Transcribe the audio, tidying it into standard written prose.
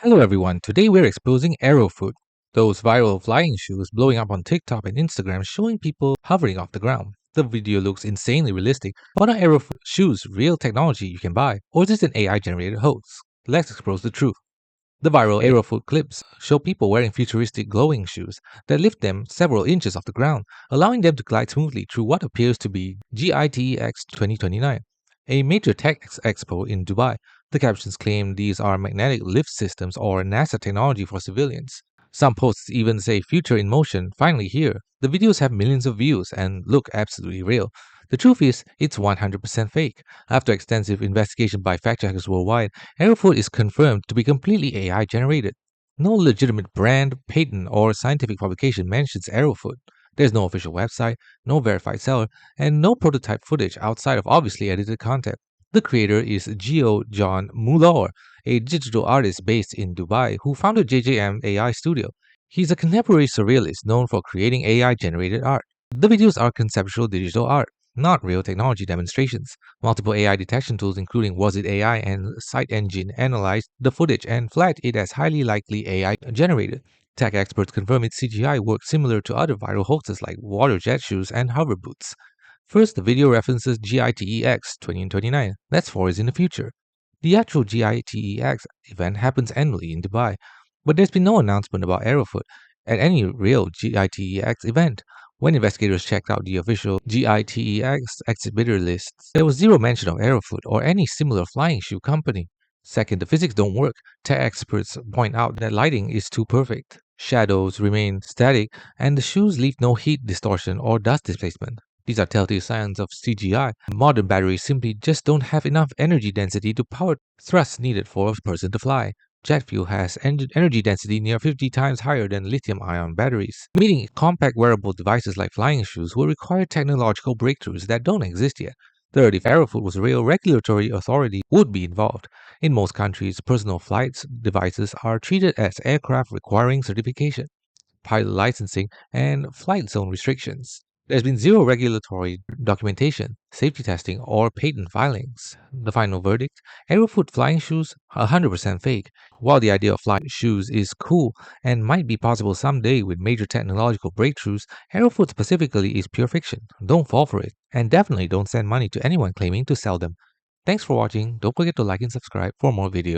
Hello everyone, today we're exposing Aerofoot, those viral flying shoes blowing up on TikTok and Instagram showing people hovering off the ground. The video looks insanely realistic, but are Aerofoot shoes real technology you can buy, or is this an AI generated hoax? Let's expose the truth. The viral Aerofoot clips show people wearing futuristic glowing shoes that lift them several inches off the ground, allowing them to glide smoothly through what appears to be GITEX 2029, a major tech expo in Dubai. The captions claim these are magnetic lift systems or NASA technology for civilians. Some posts even say future in motion, finally here. The videos have millions of views and look absolutely real. The truth is, it's 100% fake. After extensive investigation by fact checkers worldwide, Aerofoot is confirmed to be completely AI generated. No legitimate brand, patent, or scientific publication mentions Aerofoot. There's no official website, no verified seller, and no prototype footage outside of obviously edited content. The creator is Geo John Muller, a digital artist based in Dubai who founded JJM AI Studio. He's a contemporary surrealist known for creating AI generated art. The videos are conceptual digital art, not real technology demonstrations. Multiple AI detection tools, including Was It AI and Sight Engine, analyzed the footage and flagged it as highly likely AI generated. Tech experts confirm its CGI works similar to other viral hoaxes like water jet shoes and hover boots. First, the video references GITEX 2029. That's 4 years in the future. The actual GITEX event happens annually in Dubai, but there's been no announcement about Aerofoot at any real GITEX event. When investigators checked out the official GITEX exhibitor lists, there was zero mention of Aerofoot or any similar flying shoe company. Second, the physics don't work. Tech experts point out that lighting is too perfect. Shadows remain static, and the shoes leave no heat distortion or dust displacement. These are telltale signs of CGI. Modern batteries simply just don't have enough energy density to power thrust needed for a person to fly. Jet fuel has energy density near 50 times higher than lithium ion batteries, meaning compact wearable devices like flying shoes will require technological breakthroughs that don't exist yet. Third, if Aerofoot was real, regulatory authority would be involved. In most countries, personal flight devices are treated as aircraft requiring certification, pilot licensing, and flight zone restrictions. There's been zero regulatory documentation, safety testing, or patent filings. The final verdict: Aerofoot flying shoes are 100% fake. While the idea of flying shoes is cool and might be possible someday with major technological breakthroughs, Aerofoot specifically is pure fiction. Don't fall for it, and definitely don't send money to anyone claiming to sell them. Thanks for watching. Don't forget to like and subscribe for more videos.